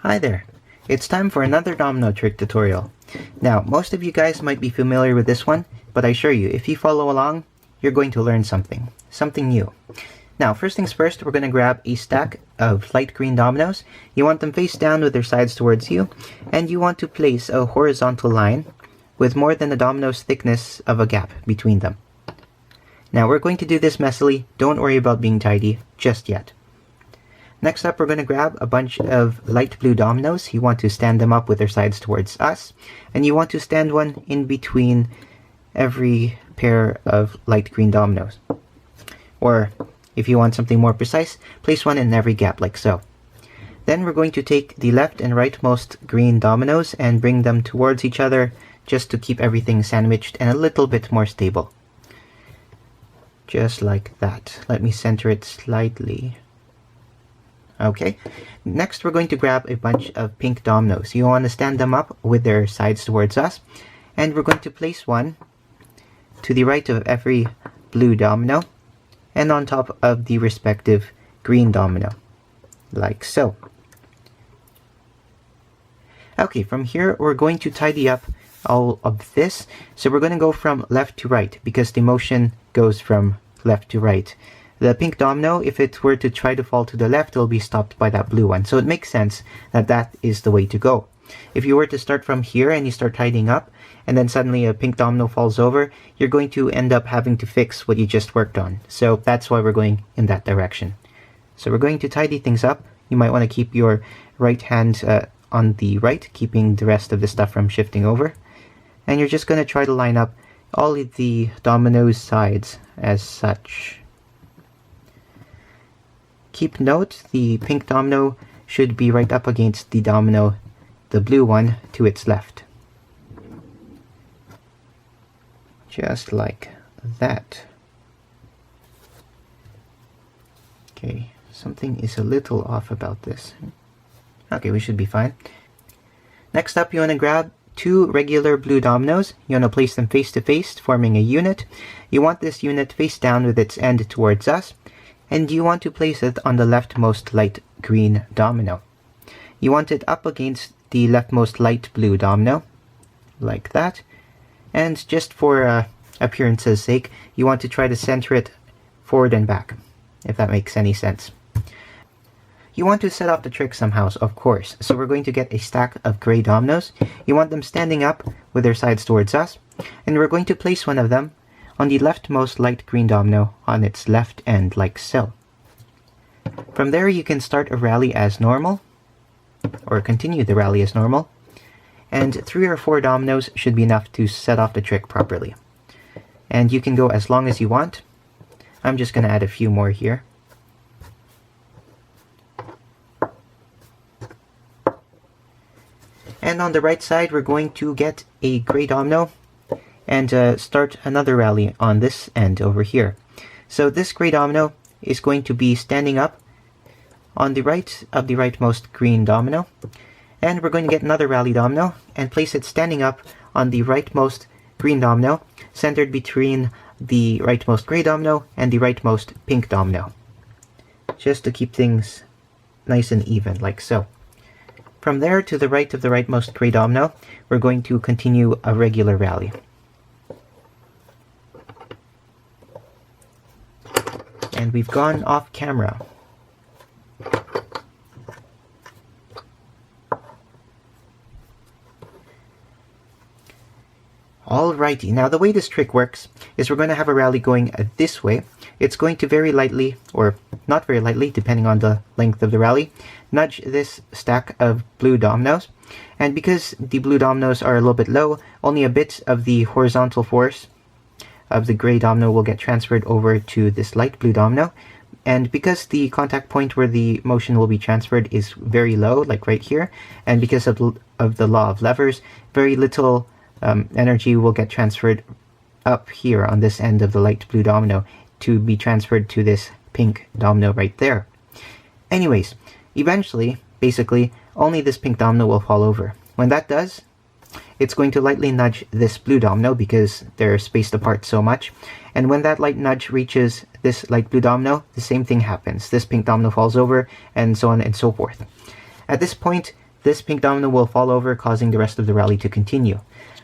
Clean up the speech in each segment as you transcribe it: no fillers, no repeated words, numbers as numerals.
Hi there! It's time for another domino trick tutorial. Now, most of you guys might be familiar with this one, but I assure you, if you follow along, you're going to learn something new. Now, first things first, we're going to grab a stack of light green dominoes. You want them face down with their sides towards you, and you want to place a horizontal line with more than the domino's thickness of a gap between them. Now, we're going to do this messily. Don't worry about being tidy just yet. Next up, we're going to grab a bunch of light blue dominoes. You want to stand them up with their sides towards us, and you want to stand one in between every pair of light green dominoes. Or, if you want something more precise, place one in every gap like so. Then we're going to take the left and rightmost green dominoes and bring them towards each other just to keep everything sandwiched and a little bit more stable. Just like that. Let me center it slightly. Okay, next we're going to grab a bunch of pink dominoes. You want to stand them up with their sides towards us, and we're going to place one to the right of every blue domino and on top of the respective green domino, like so. Okay, from here we're going to tidy up all of this. So we're going to go from left to right because the motion goes from left to right. The pink domino, if it were to try to fall to the left, it will be stopped by that blue one. So it makes sense that that is the way to go. If you were to start from here and you start tidying up, and then suddenly a pink domino falls over, you're going to end up having to fix what you just worked on. So that's why we're going in that direction. So we're going to tidy things up. You might want to keep your right hand on the right, keeping the rest of the stuff from shifting over. And you're just going to try to line up all of the domino's sides as such. Keep note, the pink domino should be right up against the domino, the blue one, to its left. Just like that. Okay, something is a little off about this. Okay, we should be fine. Next up, you want to grab two regular blue dominoes. You want to place them face to face, forming a unit. You want this unit face down with its end towards us. And you want to place it on the leftmost light green domino. You want it up against the leftmost light blue domino, like that. And just for appearance's sake, you want to try to center it forward and back, if that makes any sense. You want to set off the trick somehow, of course. So we're going to get a stack of gray dominoes. You want them standing up with their sides towards us. And we're going to place one of them on the leftmost light green domino on its left end, like so. From there, you can start a rally as normal, or continue the rally as normal, and 3 or 4 dominoes should be enough to set off the trick properly. And you can go as long as you want. I'm just going to add a few more here. And on the right side, we're going to get a gray domino and start another rally on this end over here. So this gray domino is going to be standing up on the right of the rightmost green domino, and we're going to get another rally domino and place it standing up on the rightmost green domino, centered between the rightmost gray domino and the rightmost pink domino, just to keep things nice and even, like so. From there, to the right of the rightmost gray domino, we're going to continue a regular rally. And we've gone off camera. Alrighty, now the way this trick works is we're going to have a rally going this way. It's going to very lightly, or not very lightly, depending on the length of the rally, nudge this stack of blue dominoes. And because the blue dominoes are a little bit low, only a bit of the horizontal force of the gray domino will get transferred over to this light blue domino. And because the contact point where the motion will be transferred is very low, like right here, and because of the law of levers, very little energy will get transferred up here on this end of the light blue domino to be transferred to this pink domino right there. Anyways, eventually, basically, only this pink domino will fall over. When that does, it's going to lightly nudge this blue domino because they're spaced apart so much. And when that light nudge reaches this light blue domino, the same thing happens. This pink domino falls over, and so on and so forth. At this point, this pink domino will fall over, causing the rest of the rally to continue.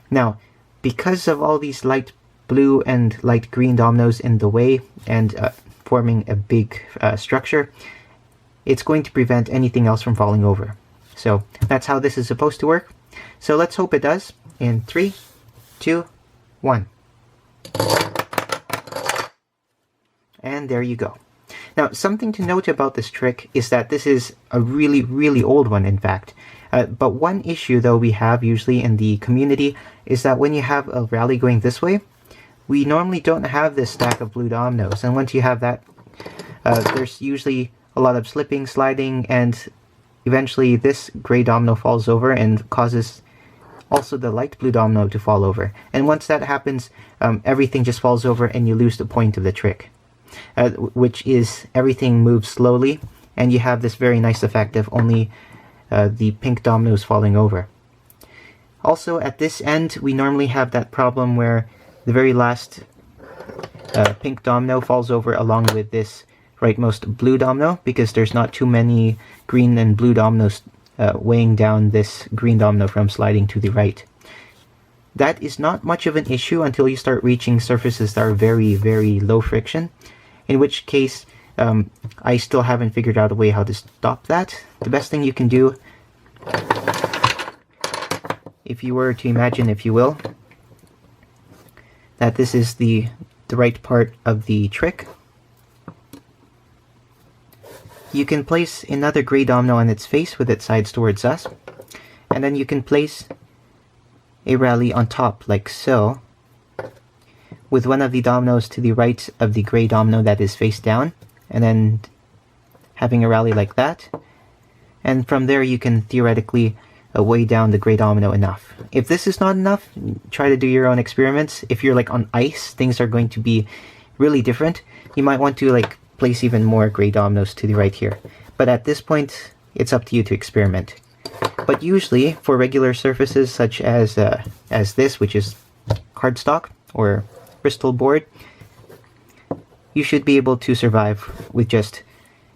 Now, because of all these light blue and light green dominoes in the way and forming a big structure, it's going to prevent anything else from falling over. So that's how this is supposed to work. So let's hope it does. In 3, 2, 1. And there you go. Now, something to note about this trick is that this is a really, really old one, in fact. But one issue, though, we have usually in the community is that when you have a rally going this way, we normally don't have this stack of blue dominoes. And once you have that, there's usually a lot of slipping, sliding, and eventually this gray domino falls over and causes also the light blue domino to fall over. And once that happens, everything just falls over and you lose the point of the trick. Which is everything moves slowly, and you have this very nice effect of only the pink dominoes falling over. Also, at this end, we normally have that problem where the very last pink domino falls over along with this rightmost blue domino, because there's not too many green and blue dominoes weighing down this green domino from sliding to the right. That is not much of an issue until you start reaching surfaces that are very, very low friction, in which case I still haven't figured out a way how to stop that. The best thing you can do, if you were to imagine, if you will, that this is the right part of the trick, you can place another gray domino on its face with its sides towards us, and then you can place a rally on top like so, with one of the dominoes to the right of the gray domino that is face down, and then having a rally like that. And from there you can theoretically weigh down the gray domino enough. If this is not enough, try to do your own experiments. If you're like on ice, things are going to be really different. You might want to like place even more gray dominoes to the right here. But at this point, it's up to you to experiment. But usually, for regular surfaces such as this, which is cardstock or Bristol board, you should be able to survive with just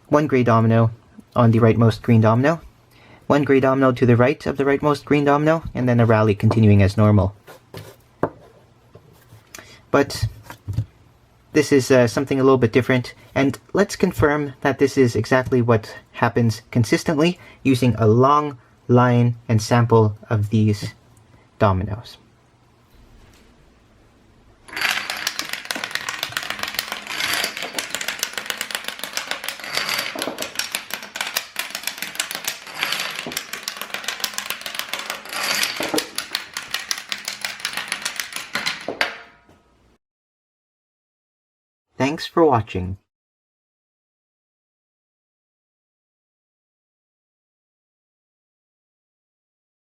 one gray domino on the rightmost green domino, one gray domino to the right of the rightmost green domino, and then a rally continuing as normal. But this is something a little bit different, and let's confirm that this is exactly what happens consistently using a long line and sample of these dominoes. Thanks for watching.